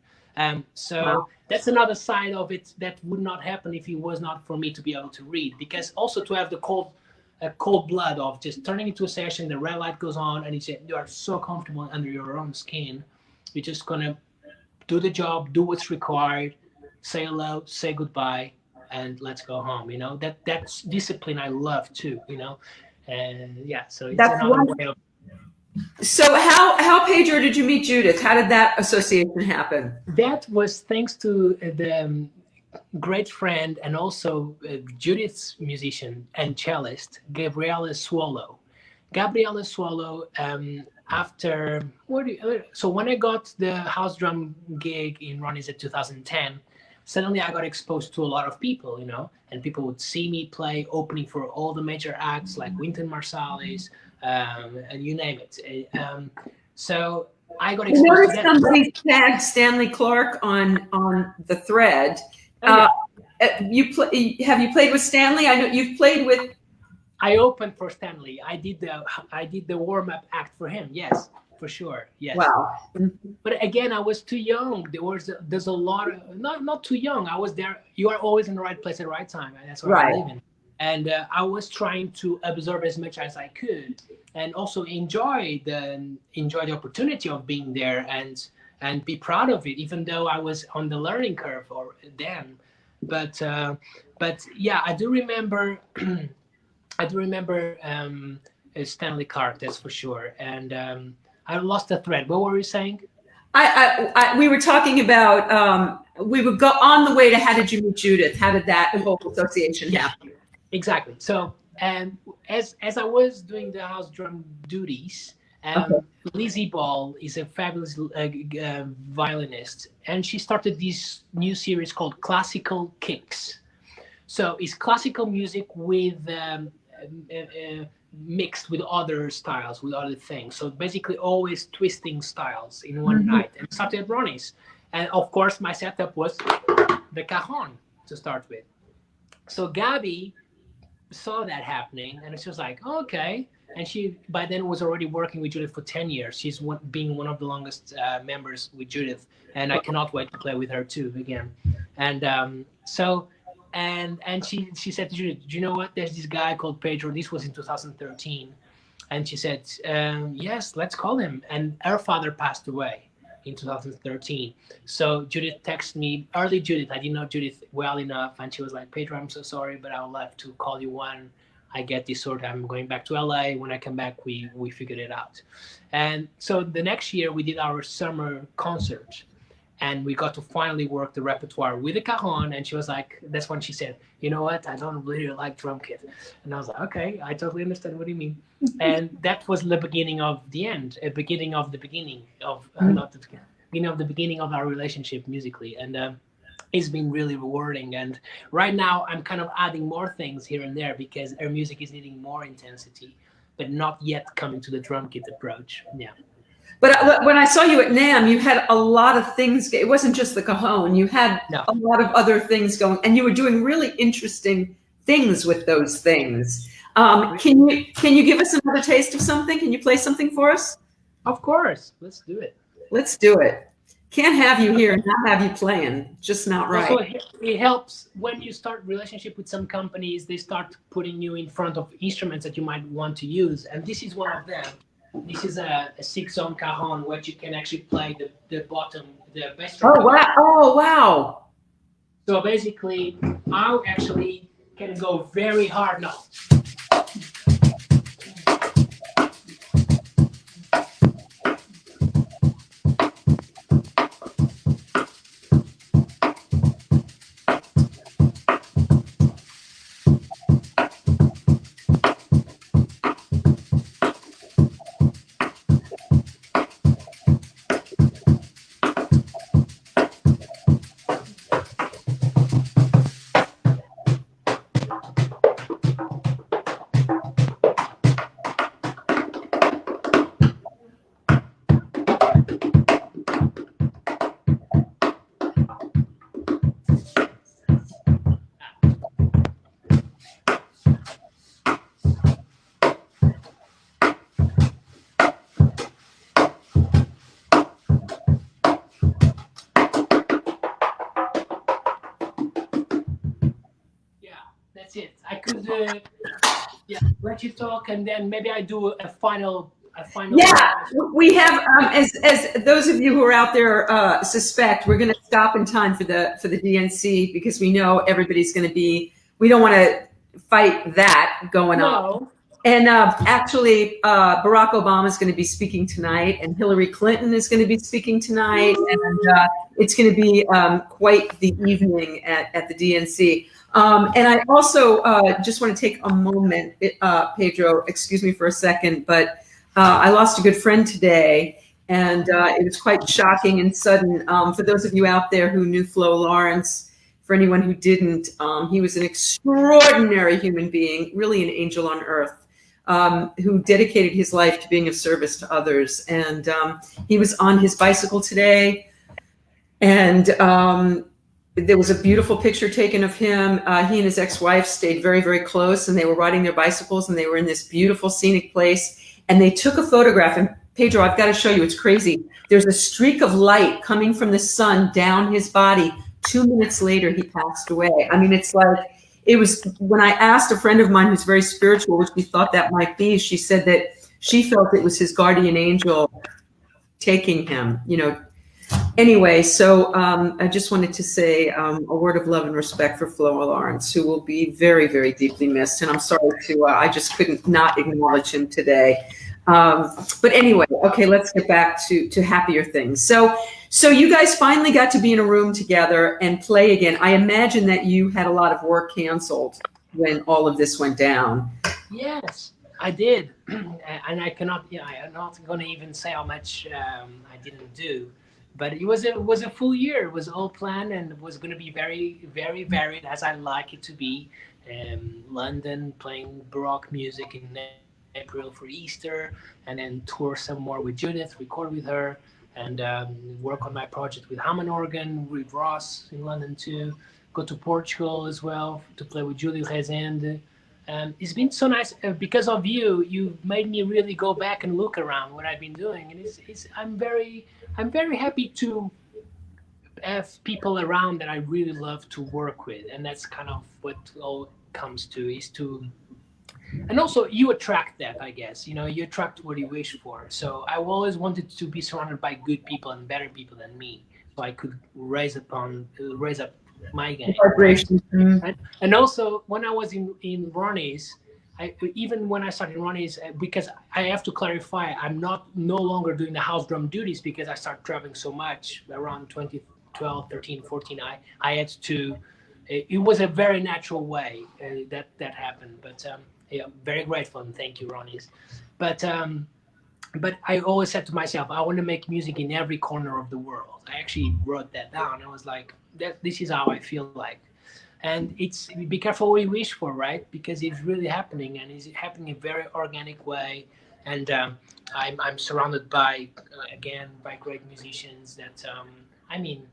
So Wow. that's another side of it that would not happen if it was not for me to be able to read, because also to have the cold blood of just turning into a session, the red light goes on, and you are so comfortable under your own skin. You're just gonna do the job, do what's required, say hello, say goodbye, and let's go home. You know, that's discipline I love too. You know, and yeah, so it's That's another wonderful. way of. So how Pedro did you meet Judith? How did that association happen? That was thanks to the great friend and also Judith's musician and cellist, Gabriella Swallow. Gabriella Swallow, after, so when I got the house drum gig in Ronnie's in 2010, suddenly I got exposed to a lot of people, you know, and people would see me play opening for all the major acts like Wynton Marsalis, and you name it. So I got I exposed to noticed that. somebody tagged Stanley Clark on the thread. Oh, yeah. Have you played with Stanley? I know you've played with. I opened for Stanley. I did the warm up act for him. Yes, for sure. Yes. Wow. But again, I was too young. There's a lot of not too young. I was there. You are always in the right place at the right time, and that's what I believe in. And I was trying to absorb as much as I could, and also enjoy the opportunity of being there and be proud of it, even though I was on the learning curve or then. But yeah, I do remember. I do remember Stanley Clark, that's for sure. And I lost the thread. What were you saying? We were talking about we would go on the way to how did you meet Judith? How did that whole association happen? Exactly. So as I was doing the house drum duties, Lizzie Ball is a fabulous violinist, and she started this new series called Classical Kicks. So it's classical music with mixed with other styles, with other things. So basically always twisting styles in one night. And started at Ronnie's. And of course my setup was the cajon to start with. So Gabby saw that happening and she was like, oh, okay. And she by then was already working with Judith for 10 years. She's being one of the longest members with Judith. And I cannot wait to play with her too again. And so and she said to Judith, do you know what? There's this guy called Pedro. This was in 2013. And she said, yes, let's call him. And her father passed away in 2013. So Judith texted me, early Judith, I didn't know Judith well enough. And she was like, Pedro, I'm so sorry, but I would love to call you one. I get this sort of, I'm going back to LA. When I come back, we figured it out. And so the next year we did our summer concert. And we got to finally work the repertoire with the cajon. And she was like, that's when she said, you know what? I don't really like drum kit. And I was like, okay, I totally understand what you mean. And that was the beginning of the end, a beginning of the beginning of, not the beginning of the beginning of our relationship musically. And it's been really rewarding. And right now I'm kind of adding more things here and there because our music is needing more intensity, but not yet coming to the drum kit approach. Yeah. But when I saw you at NAMM, you had a lot of things. It wasn't just the cajon. You had a lot of other things going, and you were doing really interesting things with those things. Can you give us another taste of something? Can you play something for us? Of course. Let's do it. Let's do it. Can't have you here and not have you playing. Just not right. Also, it helps when you start relationship with some companies. They start putting you in front of instruments that you might want to use, and this is one of them. This is a 6-zone cajon, where you can actually play the bottom, the bass drum. Oh wow! Oh wow! So basically, I actually can go very hard now. Yeah, that's it. I could, yeah, let you talk, and then maybe I do a final. Yeah, we have, as those of you who are out there suspect, we're going to stop in time for the DNC because we know everybody's going to be. We don't want to fight that going on. No. And actually, Barack Obama is going to be speaking tonight, and Hillary Clinton is going to be speaking tonight, and it's going to be quite the evening at the DNC. And I also just want to take a moment, Pedro, excuse me for a second, but I lost a good friend today, and it was quite shocking and sudden. For those of you out there who knew Flo Lawrence, for anyone who didn't, he was an extraordinary human being, really an angel on earth. Who dedicated his life to being of service to others. And he was on his bicycle today, and there was a beautiful picture taken of him. He and his ex-wife stayed very, very close, and they were riding their bicycles, and they were in this beautiful scenic place, and they took a photograph. And Pedro, I've got to show you, it's crazy. There's a streak of light coming from the sun down his body. 2 minutes later, he passed away. I mean, it's like, it was when I asked a friend of mine who's very spiritual, which we thought that might be, she said that she felt it was his guardian angel taking him, you know. Anyway, so I just wanted to say a word of love and respect for Flo Lawrence, who will be very, very deeply missed. And I'm sorry to, I just couldn't not acknowledge him today. But anyway, okay, let's get back to happier things. So you guys finally got to be in a room together and play again. I imagine that you had a lot of work canceled when all of this went down. Yes, I did, and I cannot. Yeah, I'm not going to even say how much I didn't do, but it was a full year. It was all planned, and it was going to be very, very varied, as I like it to be. London, playing Baroque music in April for Easter, and then tour some more with Judith, record with her, and work on my project with Hammond organ, with Ross in London too. Go to Portugal as well to play with Julie Rezende. It's been so nice because of you. You made me really go back and look around what I've been doing, and I'm very happy to have people around that I really love to work with, and that's kind of what all comes to is to. And also, you attract that, I guess. You know, you attract what you wish for. So I always wanted to be surrounded by good people and better people than me, so I could raise up my game. Vibration. Right? And also, when I was in Ronnie's, even when I started Ronnie's, because I have to clarify, I'm no longer doing the house drum duties because I started traveling so much around 2012, 13, 14. I had to. It was a very natural way that happened, but. Yeah, very grateful and thank you, Ronnie's. But I always said to myself, I want to make music in every corner of the world. I actually wrote that down. I was like, this is how I feel like. And it's be careful what you wish for, right? Because it's really happening, and it's happening in a very organic way. And I'm surrounded by again by great musicians. That I mean.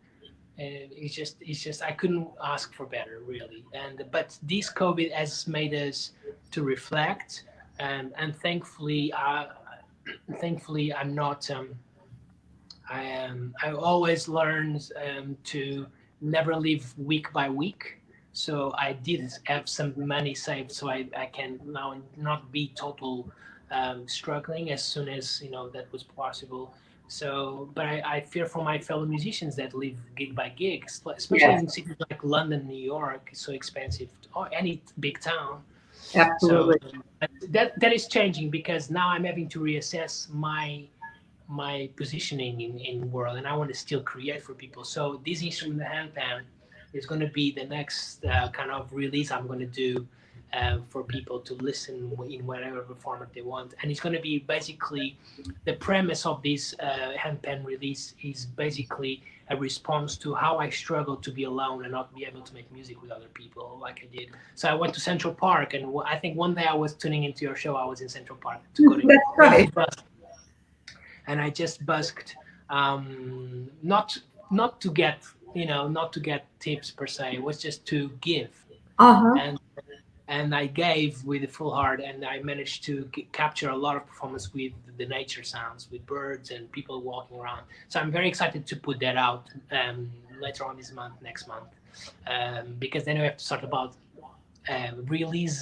It's just I couldn't ask for better, really. But this COVID has made us to reflect, and thankfully I'm not. I always learn to never live week by week. So I did have some money saved, so I can now not be total struggling as soon as that was possible. So, but I fear for my fellow musicians that live gig by gig, especially Yes, in cities like London, New York. It's so expensive, or any big town. So absolutely. that is changing because now I'm having to reassess my positioning in the world, and I want to still create for people. So this instrument, the handpan, is going to be the next kind of release I'm going to do for people to listen in whatever format they want. And it's going to be basically the premise of this handpan release is basically a response to how I struggled to be alone and not be able to make music with other people like I did. So I went to Central Park, and I think one day I was tuning into your show. I was in Central Park to go to That's right. and I just busked, not to get not to get tips per se. It was just to give, Uh-huh. and I gave with a full heart, and I managed to capture a lot of performance with the nature sounds, with birds and people walking around. So I'm very excited to put that out later on this month, next month, because then we have to start about release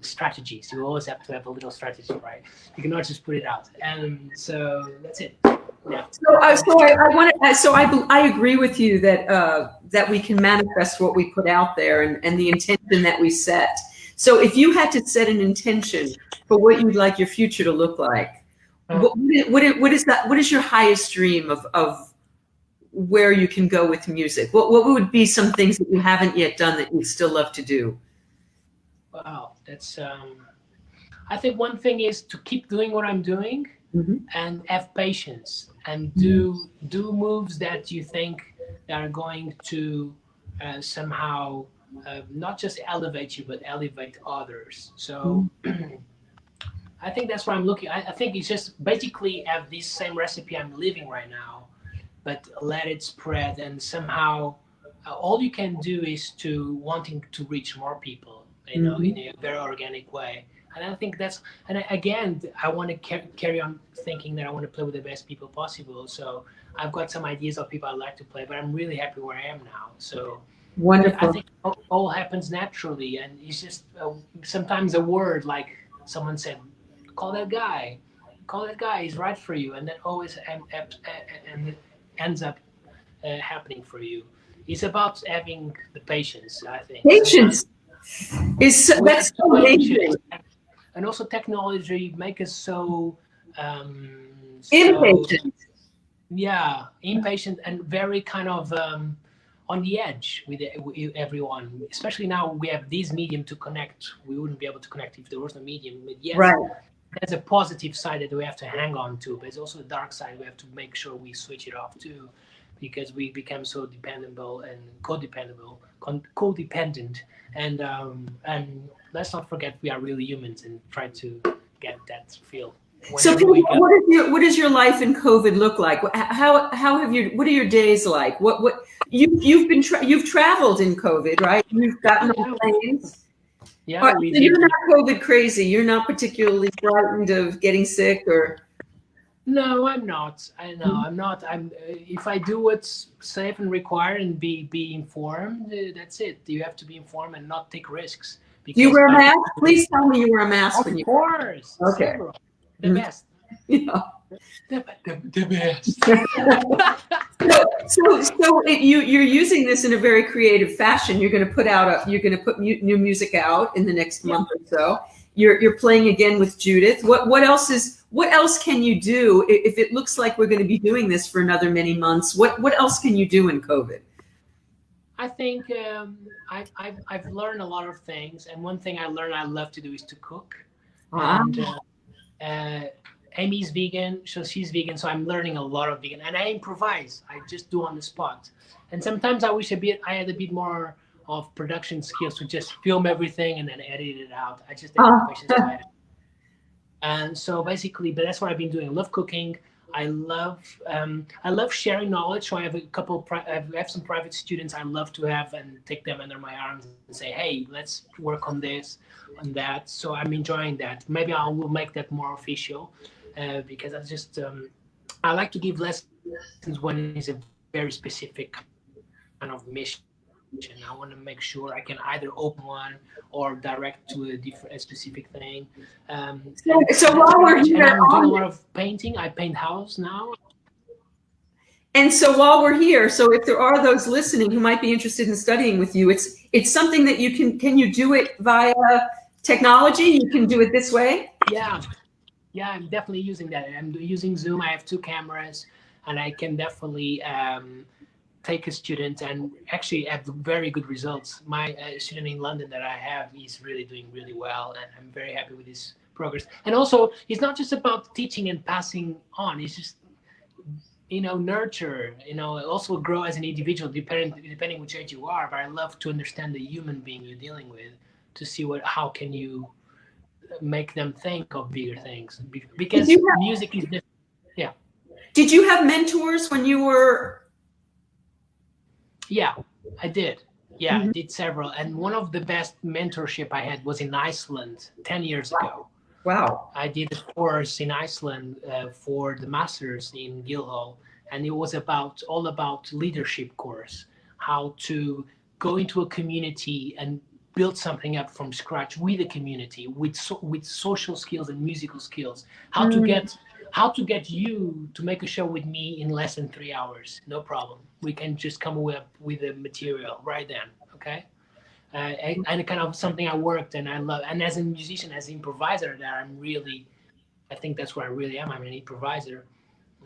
strategies. You always have to have a little strategy, right? You cannot just put it out. And so that's it. Yeah. So I agree with you that that we can manifest what we put out there and the intention that we set. So if you had to set an intention for what you'd like your future to look like, what is that? What is your highest dream of where you can go with music? What would be some things that you haven't yet done that you'd still love to do? Wow, that's. I think one thing is to keep doing what I'm doing Mm-hmm. and have patience and do moves that you think that are going to somehow not just elevate you but elevate others. So I think that's what I'm looking. I think it's just basically have this same recipe I'm living right now, but let it spread and somehow all you can do is to wanting to reach more people, Mm-hmm. in a very organic way. And I think that's, and again, I want to carry on thinking that I want to play with the best people possible. So I've got some ideas of people I'd like to play, but I'm really happy where I am now. So I Wonderful. think all happens naturally, and it's just sometimes a word like someone said, "Call that guy, call that guy. He's right for you," and that always and it ends up happening for you. It's about having the patience. I think sometimes Patience is we have that's too so much amazing. patience, and also technology make us so so Impatient. yeah, impatient and very kind of on the edge with everyone. Especially now we have this medium to connect. We wouldn't be able to connect if there was no medium. But yes, Right. there's a positive side that we have to hang on to, but there's also a dark side. We have to make sure we switch it off too, because we become so dependable and codependent, and let's not forget we are really humans and try to get that feel So, whenever we go. what does your life in COVID look like? How have you? What are your days like? What you've traveled in COVID, right? You've gotten on planes. All Yeah, right, we so you're did. not COVID crazy. You're not particularly frightened of getting sick, or No, I'm not. I know I'm not. I'm. If I do what's safe and required and be informed, that's it. You have to be informed and not take risks do you because wear a by mask? Please tell me you wear a mask when of you. course, Okay. several, the Mm. best, Yeah. the best. You're using this in a very creative fashion. You're going to put new music out in the next Yeah. month or so. You're playing again with Judith. What else can you do if it looks like we're going to be doing this for another many months? What else can you do in COVID? I think I've learned a lot of things, and one thing I learned I love to do is to cook. Ah, And Amy's vegan, so she's vegan, so I'm learning a lot of vegan, and I improvise. I just do on the spot, and sometimes I wish I had a bit more of production skills to just film everything and then edit it out. I just didn't have patience to edit. And so basically, but that's what I've been doing. I love cooking. I love sharing knowledge. So I have a couple. I have some private students I love to have and take them under my arms and say, "Hey, let's work on this, on that." So I'm enjoying that. Maybe I will make that more official, because I like to give lessons when it's a very specific kind of mission I want to make sure I can either open one or direct to a specific thing. So That's while pretty we're much. And here, I'm doing a lot of painting. I paint house now. and so while we're here, so if there are those listening who might be interested in studying with you, it's something that you can you do it via technology? You can do it this way? Yeah, yeah, I'm definitely using that. I'm using Zoom. I have two cameras, and I can definitely take a student and actually have very good results. My student in London that I have is really doing really well, and I'm very happy with his progress. And also, it's not just about teaching and passing on. It's just nurture. Also grow as an individual, depending which age you are. But I love to understand the human being you're dealing with, to see how can you make them think of bigger things, Did because you have, music is different. Yeah. did you have mentors when you were? Yeah, I did. Yeah, I Mhm. did several. And one of the best mentorship I had was in Iceland 10 years ago. Wow. I did a course in Iceland for the masters in Guildhall, and it was all about leadership course, how to go into a community and build something up from scratch with a community, with social skills and musical skills. Mm. How to get you to make a show with me in less than 3 hours? No problem. We can just come up with the material right then. Okay. And kind of something I worked and I love. And as a musician, as an improviser, I think that's where I really am. I'm an improviser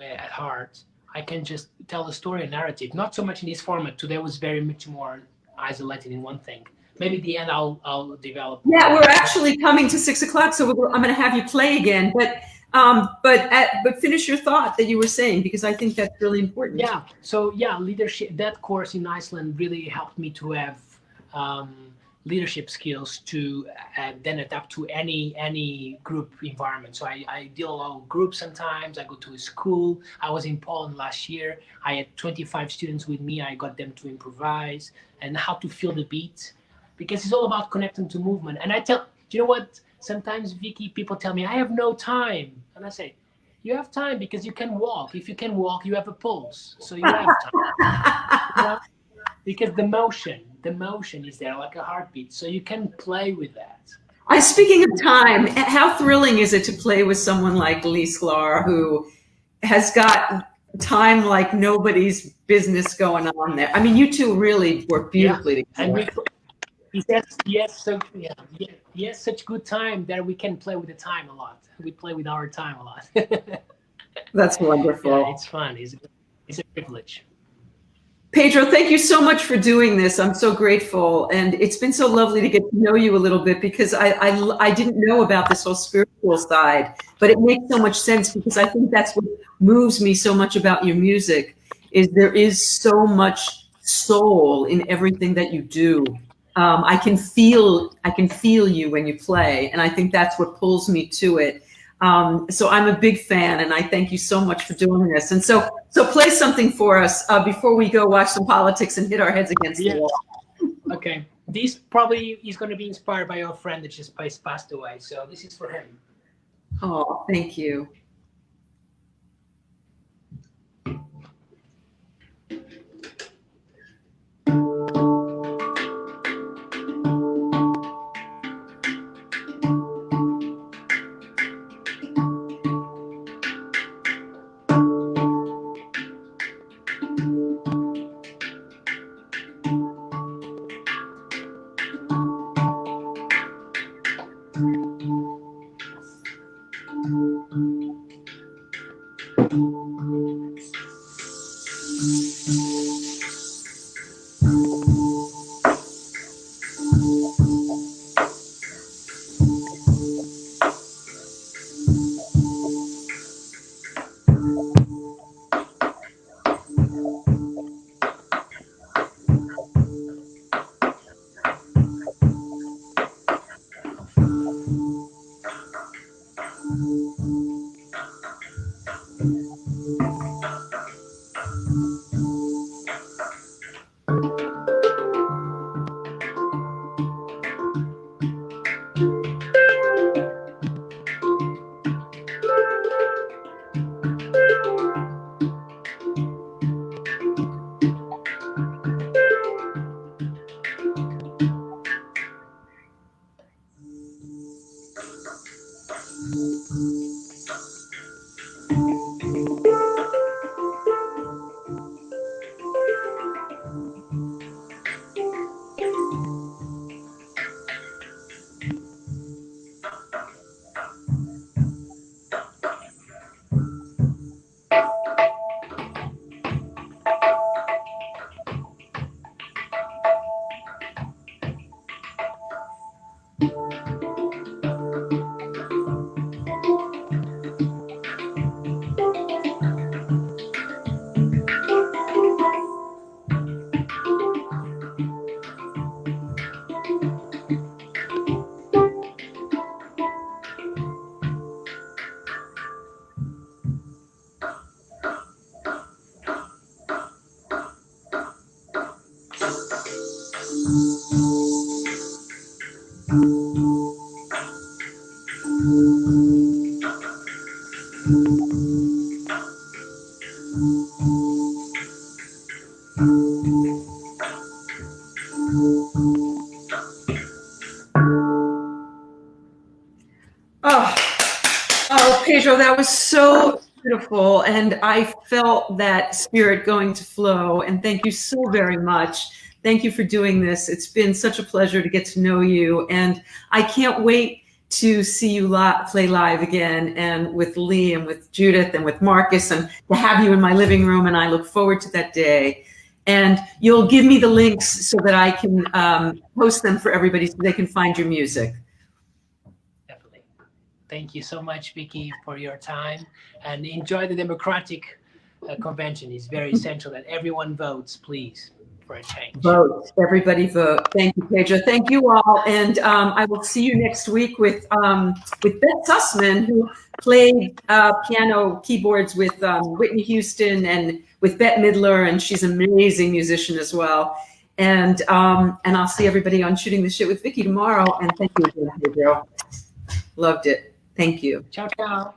at heart. I can just tell a story, a narrative. Not so much in this format. Today was very much more isolated in one thing. Maybe at the end I'll develop more. Yeah, we're actually coming to 6 o'clock, so I'm going to have you play again. But finish your thought that you were saying, because I think that's really important. Yeah. So yeah, leadership. That course in Iceland really helped me to have um, leadership skills to then adapt to any group environment. So I deal a lot with groups. Sometimes I go to a school. I was in Poland last year. I had 25 students with me. I got them to improvise and how to feel the beat, because it's all about connecting to movement. And do you know what? Sometimes, Vicky, people tell me I have no time, and I say, you have time because you can walk. If you can walk, you have a pulse. So you have time. You know? Because the motion is there like a heartbeat. So you can play with that. Speaking of time, how thrilling is it to play with someone like Lee Sklar, who has got time like nobody's business going on there? I mean, you two really work Yeah. beautifully together. And yes, so yeah, yes, such good time that we can play with the time a lot. We play with our time a lot. That's Yeah, wonderful. it's fun. It's a privilege. Pedro, thank you so much for doing this. I'm so grateful. And it's been so lovely to get to know you a little bit, because I didn't know about this whole spiritual side, but it makes so much sense, because I think that's what moves me so much about your music is there is so much soul in everything that you do. I can feel you when you play. And I think that's what pulls me to it. So I'm a big fan, and I thank you so much for doing this. And so play something for us before we go watch some politics and hit our heads against the wall. Okay. This probably is going to be inspired by your friend that just passed away. So this is for him. Oh, thank you. Oh, Pedro, that was so beautiful. And I felt that spirit going to flow. And thank you so very much. Thank you for doing this. It's been such a pleasure to get to know you. And I can't wait to see you play live again, and with Lee and with Judith and with Marcus, and to have you in my living room. And I look forward to that day. And you'll give me the links so that I can post them for everybody so they can find your music. Definitely. Thank you so much, Vicky, for your time, and enjoy the Democratic convention. It's very essential that everyone votes, please, for a change. Vote, everybody vote. Thank you, Pedro. Thank you all. And I will see you next week with Beth Sussman, who played piano keyboards with Whitney Houston and with Bette Midler, and she's an amazing musician as well. And I'll see everybody on Shooting the Shit with Vicky tomorrow. And thank you again, Pedro. Loved it. Thank you. Ciao, ciao.